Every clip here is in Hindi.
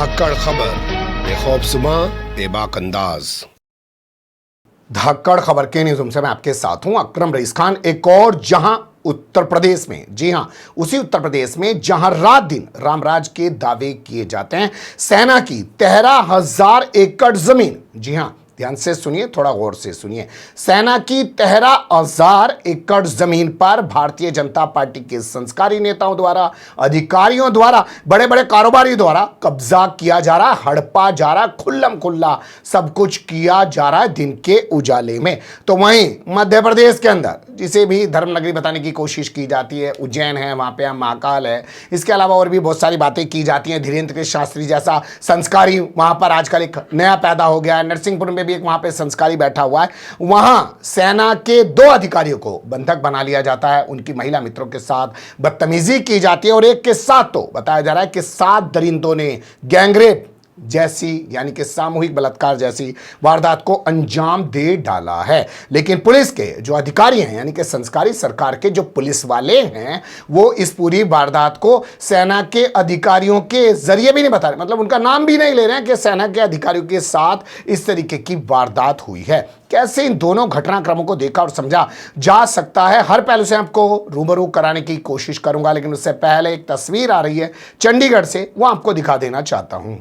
धाकड़ खबर बेखौफजुमा बेबाक अंदाज। धाकड़ खबर के न्यूज़ से मैं आपके साथ हूं अकरम रईस खान। एक और जहां उत्तर प्रदेश में, जी हां उसी उत्तर प्रदेश में जहां रात दिन रामराज के दावे किए जाते हैं। सेना की 13,000 एकड़ जमीन, जी हां ध्यान से सुनिए, थोड़ा गौर से सुनिए। सेना की 13,000 एकड़ जमीन पर भारतीय जनता पार्टी के संस्कारी नेताओं द्वारा, अधिकारियों द्वारा, बड़े बड़े कारोबारियों द्वारा कब्जा किया जा रहा, हड़पा जा रहा, खुल्लम खुल्ला सब कुछ किया जा रहा है दिन के उजाले में। तो वहीं मध्य प्रदेश के अंदर जिसे भी धर्मनगरी बताने की कोशिश की जाती है, उज्जैन है, वहां पे महाकाल है, इसके अलावा और भी बहुत सारी बातें की जाती हैं। धीरेन्द्र के शास्त्री जैसा संस्कारी वहां पर आजकल एक नया पैदा हो गया है। नरसिंहपुर में एक वहां पे संस्कारी बैठा हुआ है। वहां सेना के 2 अधिकारियों को बंधक बना लिया जाता है, उनकी महिला मित्रों के साथ बदतमीजी की जाती है और एक के साथ तो बताया जा रहा है कि 7 दरिंदों ने गैंगरेप जैसी यानी कि सामूहिक बलात्कार जैसी वारदात को अंजाम दे डाला है। लेकिन पुलिस के जो अधिकारी हैं यानी कि संस्कारी सरकार के जो पुलिस वाले हैं वो इस पूरी वारदात को सेना के अधिकारियों के जरिए भी नहीं बता रहे, मतलब उनका नाम भी नहीं ले रहे हैं कि सेना के अधिकारियों के साथ इस तरीके की वारदात हुई है। कैसे इन दोनों घटनाक्रमों को देखा और समझा जा सकता है, हर पहलू से आपको रूबरू कराने की कोशिश करूंगा। लेकिन उससे पहले एक तस्वीर आ रही है चंडीगढ़ से, वो आपको दिखा देना चाहता हूं।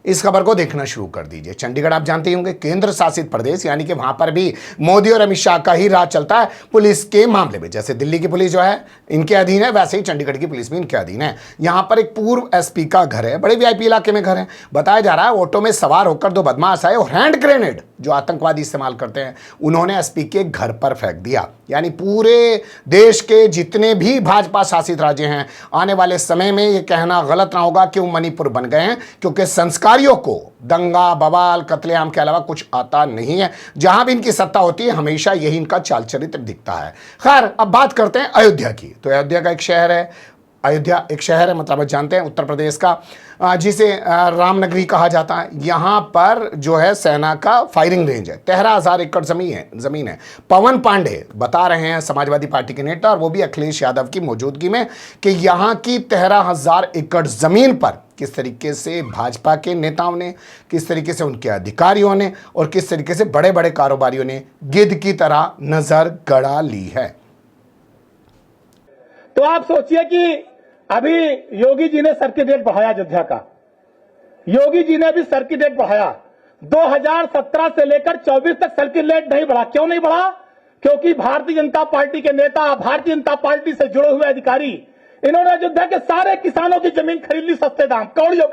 इस खबर को देखना शुरू कर दीजिए। चंडीगढ़ आप जानते ही होंगे केंद्र शासित प्रदेश, यानी कि वहां पर भी मोदी और अमित शाह का ही राज चलता है पुलिस के मामले में। जैसे दिल्ली की पुलिस जो है इनके अधीन है, वैसे ही चंडीगढ़ की पुलिस भी इनके अधीन है। यहां पर एक पूर्व एसपी का घर है, बड़े वीआईपी इलाके में घर है। बताया जा रहा है ऑटो में सवार होकर 2 बदमाश आए और हैंड ग्रेनेड जो आतंकवादी इस्तेमाल करते हैं उन्होंने एसपी के घर पर फेंक दिया। यानी पूरे देश के जितने भी भाजपा शासित राज्य हैं, आने वाले समय में यह कहना गलत ना होगा कि वो मणिपुर बन गए हैं, क्योंकि संस्कारियों को दंगा बवाल कत्लेआम के अलावा कुछ आता नहीं है। जहां भी इनकी सत्ता होती है हमेशा यही इनका चाल चरित्र दिखता है। खैर अब बात करते हैं अयोध्या की। तो अयोध्या का एक शहर है, अयोध्या एक शहर है, मतलब आप जानते हैं उत्तर प्रदेश का, जिसे रामनगरी कहा जाता है। यहाँ पर जो है सेना का फायरिंग रेंज है, 13,000 एकड़ जमीन है। पवन पांडे बता रहे हैं, समाजवादी पार्टी के नेता, और वो भी अखिलेश यादव की मौजूदगी में, कि यहाँ की 13,000 एकड़ जमीन पर किस तरीके से भाजपा के नेताओं ने, किस तरीके से उनके अधिकारियों ने और किस तरीके से बड़े बड़े कारोबारियों ने गिद्ध की तरह नजर गड़ा ली है। तो आप सोचिए कि अभी योगी जी ने सर्किट रेट बढ़ाया अयोध्या का। योगी जी ने भी सर्किट रेट बढ़ाया। 2017 से लेकर 24 तक सर्किट रेट नहीं बढ़ा। क्यों नहीं बढ़ा? क्योंकि भारतीय जनता पार्टी के नेता, भारतीय जनता पार्टी से जुड़े हुए अधिकारी, इन्होंने अयोध्या के सारे किसानों की जमीन खरीद ली सस्ते दाम, कौड़ियों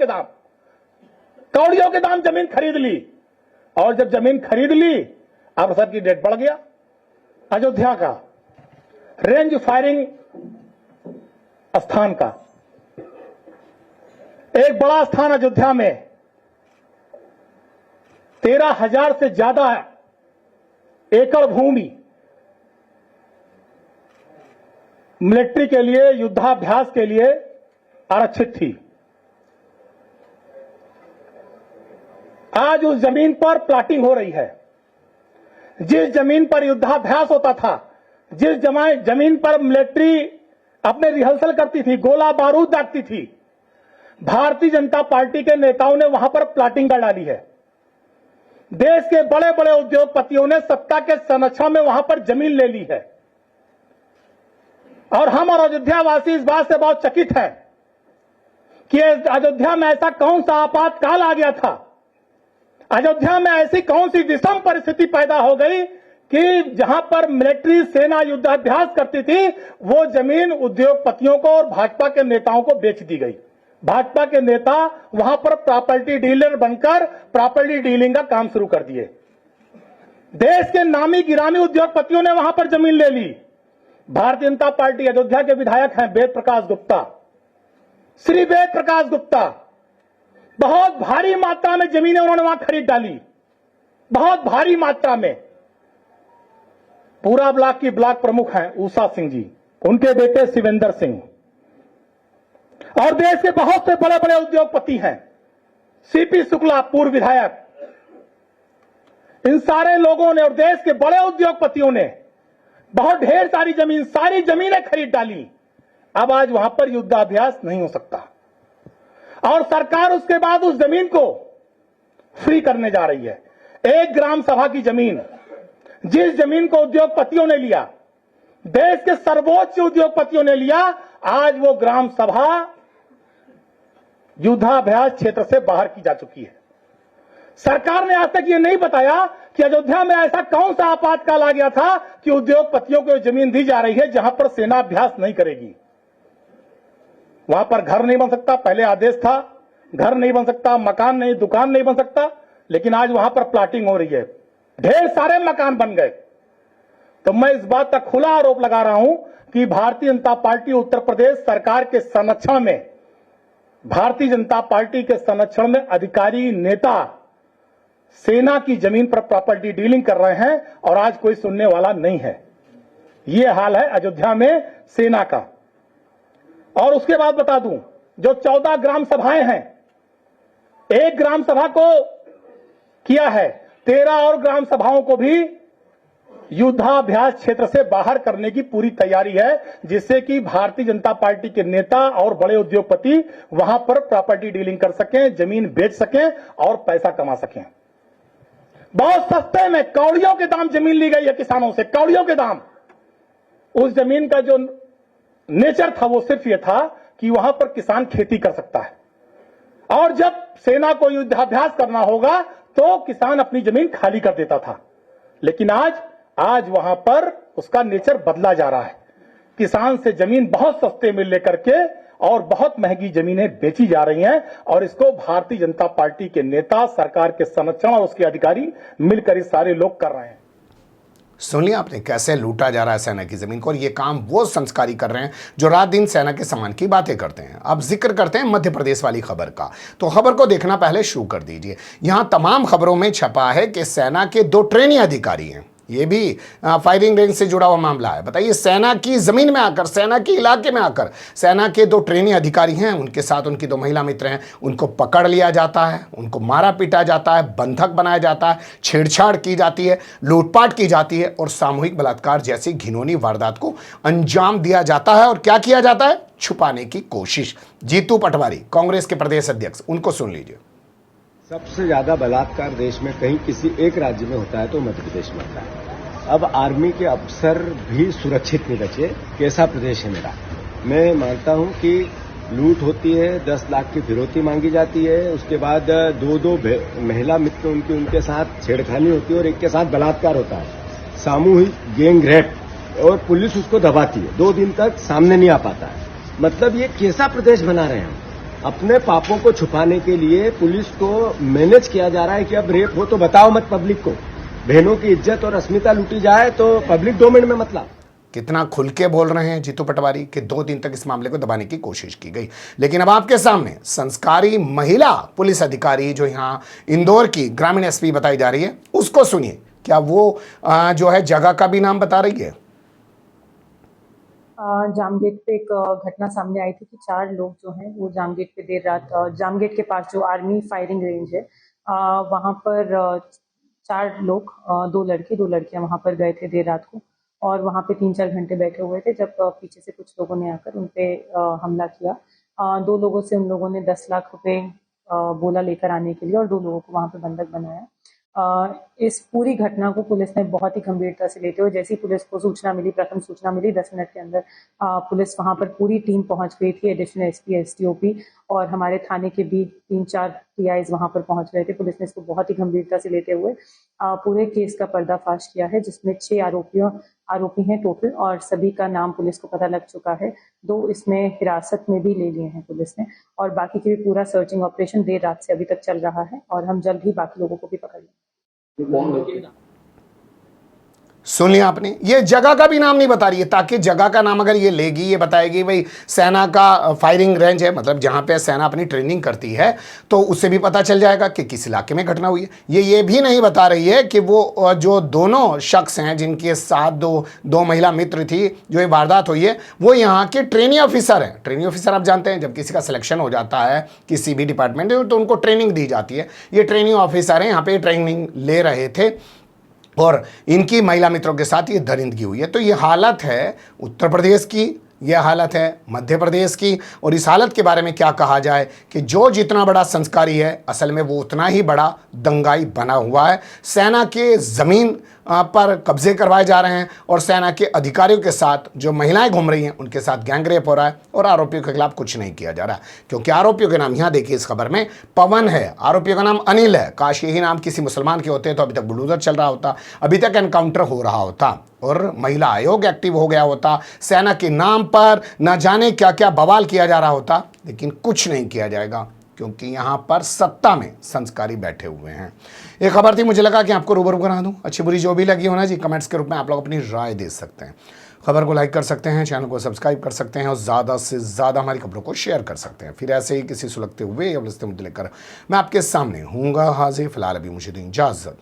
के दाम जमीन खरीद ली। और जब जमीन खरीद ली अब सर्किट रेट बढ़ गया। अयोध्या का रेंज फायरिंग स्थान का एक बड़ा स्थान अयोध्या में 13,000 से ज्यादा एकड़ भूमि मिलिट्री के लिए, युद्धाभ्यास के लिए आरक्षित थी। आज उस जमीन पर प्लाटिंग हो रही है। जिस जमीन पर युद्धाभ्यास होता था, जिस जमीन पर मिलिट्री अपने रिहर्सल करती थी, गोला बारूद दागती थी, भारतीय जनता पार्टी के नेताओं ने वहां पर प्लाटिंग कर डाली है। देश के बड़े बड़े उद्योगपतियों ने सत्ता के संरक्षण में वहां पर जमीन ले ली है। और हम और अयोध्यावासी इस बात से बहुत चकित है कि अयोध्या में ऐसा कौन सा आपातकाल आ गया था, अयोध्या में ऐसी कौन सी विषम परिस्थिति पैदा हो गई कि जहां पर मिलिट्री सेना युद्धाभ्यास करती थी वो जमीन उद्योगपतियों को और भाजपा के नेताओं को बेच दी गई। भाजपा के नेता वहां पर प्रॉपर्टी डीलर बनकर प्रॉपर्टी डीलिंग का काम शुरू कर दिए। देश के नामी गिरामी उद्योगपतियों ने वहां पर जमीन ले ली। भारतीय जनता पार्टी अयोध्या के विधायक हैं वेद प्रकाश गुप्ता, श्री वेद प्रकाश गुप्ता, बहुत भारी मात्रा में जमीनें उन्होंने वहां खरीद डाली, बहुत भारी मात्रा में। पूरा ब्लॉक की ब्लॉक प्रमुख हैं उषा सिंह जी, उनके बेटे शिवेंद्र सिंह, और देश के बहुत से बड़े बड़े उद्योगपति हैं, सीपी शुक्ला पूर्व विधायक। इन सारे लोगों ने और देश के बड़े उद्योगपतियों ने बहुत ढेर सारी जमीनें खरीद डाली। अब आज वहां पर युद्धाभ्यास नहीं हो सकता और सरकार उसके बाद उस जमीन को फ्री करने जा रही है। एक ग्राम सभा की जमीन, जिस जमीन को उद्योगपतियों ने लिया, देश के सर्वोच्च उद्योगपतियों ने लिया, आज वो ग्राम सभा युद्धाभ्यास क्षेत्र से बाहर की जा चुकी है। सरकार ने आज तक ये नहीं बताया कि अयोध्या में ऐसा कौन सा आपातकाल आ गया था कि उद्योगपतियों को जमीन दी जा रही है जहां पर सेना अभ्यास नहीं करेगी। वहां पर घर नहीं बन सकता, पहले आदेश था घर नहीं बन सकता, मकान नहीं, दुकान नहीं बन सकता, लेकिन आज वहां पर प्लाटिंग हो रही है, ढेर सारे मकान बन गए। तो मैं इस बात का खुला आरोप लगा रहा हूं कि भारतीय जनता पार्टी उत्तर प्रदेश सरकार के संरक्षण में, भारतीय जनता पार्टी के संरक्षण में अधिकारी नेता सेना की जमीन पर प्रॉपर्टी डीलिंग कर रहे हैं और आज कोई सुनने वाला नहीं है। यह हाल है अयोध्या में सेना का। और उसके बाद बता दूं, जो 14 ग्राम सभाएं हैं, एक ग्राम सभा को किया है, 13 और ग्राम सभाओं को भी युद्धाभ्यास क्षेत्र से बाहर करने की पूरी तैयारी है, जिससे कि भारतीय जनता पार्टी के नेता और बड़े उद्योगपति वहां पर प्रॉपर्टी डीलिंग कर सकें, जमीन बेच सकें और पैसा कमा सकें। बहुत सस्ते में कौड़ियों के दाम जमीन ली गई है किसानों से, कौड़ियों के दाम। उस जमीन का जो नेचर था वो सिर्फ ये था कि वहां पर किसान खेती कर सकता है और जब सेना को युद्धाभ्यास करना होगा तो किसान अपनी जमीन खाली कर देता था। लेकिन आज वहां पर उसका नेचर बदला जा रहा है। किसान से जमीन बहुत सस्ते में लेकर के और बहुत महंगी जमीनें बेची जा रही हैं और इसको भारतीय जनता पार्टी के नेता, सरकार के संरक्षण और उसके अधिकारी मिलकर इस सारे लोग कर रहे हैं। सुन लिया आपने कैसे लूटा जा रहा है सेना की जमीन को, और ये काम वो संस्कारी कर रहे हैं जो रात दिन सेना के सम्मान की बातें करते हैं। अब जिक्र करते हैं मध्य प्रदेश वाली खबर का। तो खबर को देखना पहले शुरू कर दीजिए। यहां तमाम खबरों में छपा है कि सेना के 2 ट्रेनी अधिकारी हैं। ये भी फायरिंग रेंज से जुड़ा हुआ मामला है। बताइए, सेना की जमीन में आकर, सेना के इलाके में आकर सेना के 2 ट्रेनी अधिकारी हैं, उनके साथ उनकी 2 महिला मित्र हैं, उनको पकड़ लिया जाता है, उनको मारा पीटा जाता है, बंधक बनाया जाता है, छेड़छाड़ की जाती है, लूटपाट की जाती है और सामूहिक बलात्कार जैसी घिनौनी वारदात को अंजाम दिया जाता है। और क्या किया जाता है? छुपाने की कोशिश। जीतू पटवारी, कांग्रेस के प्रदेश अध्यक्ष, उनको सुन लीजिए। सबसे ज्यादा बलात्कार देश में कहीं किसी एक राज्य में होता है तो मध्य प्रदेश में होता है। अब आर्मी के अफसर भी सुरक्षित नहीं बचे। कैसा प्रदेश है मेरा? मैं मानता हूं कि लूट होती है, 10 लाख की फिरौती मांगी जाती है, उसके बाद 2 महिला मित्र उनके साथ छेड़खानी होती है और एक के साथ बलात्कार होता है, सामूहिक गैंग रेप, और पुलिस उसको दबाती है। 2 दिन तक सामने नहीं आ पाता है। मतलब ये कैसा प्रदेश बना रहे हैं? अपने पापों को छुपाने के लिए पुलिस को मैनेज किया जा रहा है कि अब रेप हो तो बताओ मत पब्लिक को, बहनों की इज्जत और अस्मिता लूटी जाए तो पब्लिक डोमेन में मतलब। कितना खुल के बोल रहे हैं जीतू पटवारी कि 2 दिन तक इस मामले को दबाने की कोशिश की गई। लेकिन अब आपके सामने संस्कारी महिला पुलिस अधिकारी जो यहां इंदौर की ग्रामीण एसपी बताई जा रही है, उसको सुनिए। क्या वो जो है जगह का भी नाम बता रही है? जामगेट पे एक घटना सामने आई थी कि 4 लोग जो हैं वो जामगेट पे देर रात, जामगेट के पास जो आर्मी फायरिंग रेंज है वहाँ पर 4 लोग, 2 लड़के 2 लड़कियां वहाँ पर गए थे देर रात को और वहाँ पे 3-4 घंटे बैठे हुए थे जब पीछे से कुछ लोगों ने आकर उन पे हमला किया। 2 लोगों से उन लोगों ने 10 लाख रुपए बोला लेकर आने के लिए और 2 लोगों को वहाँ पे बंधक बनाया। इस पूरी घटना को पुलिस ने बहुत ही गंभीरता से लेते हुए, जैसी पुलिस को सूचना मिली, प्रथम सूचना मिली, 10 मिनट के अंदर पुलिस वहां पर पूरी टीम पहुंच गई थी। एडिशनल एसपी, एसडीओपी और हमारे थाने के भी 3-4 टीआईज वहां पर पहुंच गए थे। पुलिस ने इसको बहुत ही गंभीरता से लेते हुए पूरे केस का पर्दाफाश किया है, जिसमें 6 आरोपी हैं टोटल और सभी का नाम पुलिस को पता लग चुका है। 2 इसमें हिरासत में भी ले लिए हैं पुलिस ने और बाकी के भी पूरा सर्चिंग ऑपरेशन देर रात से अभी तक चल रहा है और हम जल्द ही बाकी लोगों को भी पकड़ लेंगे। सुन लिया आपने, ये जगह का भी नाम नहीं बता रही है, ताकि जगह का नाम अगर ये लेगी, ये बताएगी भाई सेना का फायरिंग रेंज है, मतलब जहां पे सेना अपनी ट्रेनिंग करती है, तो उससे भी पता चल जाएगा कि किस इलाके में घटना हुई है। ये भी नहीं बता रही है कि वो जो दोनों शख्स हैं जिनके साथ दो महिला मित्र थी जो ये वारदात हुई है, वो यहाँ के ट्रेनिंग ऑफिसर हैं। ट्रेनिंग ऑफिसर आप जानते हैं, जब किसी का सिलेक्शन हो जाता है किसी भी डिपार्टमेंट में तो उनको ट्रेनिंग दी जाती है। ये ट्रेनिंग ऑफिसर हैं, यहाँ पे ट्रेनिंग ले रहे थे और इनकी महिला मित्रों के साथ ये दरिंदगी हुई है। तो ये हालत है उत्तर प्रदेश की, यह हालत है मध्य प्रदेश की। और इस हालत के बारे में क्या कहा जाए कि जो जितना बड़ा संस्कारी है असल में वो उतना ही बड़ा दंगाई बना हुआ है। सेना के ज़मीन पर कब्जे करवाए जा रहे हैं और सेना के अधिकारियों के साथ जो महिलाएं घूम रही हैं उनके साथ गैंगरेप हो रहा है और आरोपियों के खिलाफ कुछ नहीं किया जा रहा। क्योंकि आरोपियों के नाम यहाँ देखिए इस खबर में पवन है, आरोपियों का नाम अनिल है। काश यही नाम किसी मुसलमान के होते तो अभी तक बुलडोजर चल रहा होता, अभी तक एनकाउंटर हो रहा होता और महिला आयोग एक्टिव हो गया होता। सेना के नाम पर न जाने क्या क्या बवाल किया जा रहा होता, लेकिन कुछ नहीं किया जाएगा क्योंकि यहां पर सत्ता में संस्कारी बैठे हुए हैं। एक खबर थी, मुझे लगा कि आपको रूबरू करा दूं। अच्छी बुरी जो भी लगी होना जी, कमेंट्स के रूप में आप लोग अपनी राय दे सकते हैं। खबर को लाइक कर सकते हैं, चैनल को सब्सक्राइब कर सकते हैं और ज़्यादा से ज़्यादा हमारी खबरों को शेयर कर सकते हैं। फिर ऐसे ही किसी सुलगते हुए या उलझते मुद्दे लेकर मैं आपके सामने हूँगा हाजिर। फिलहाल अभी मुझे दें इजाज़त।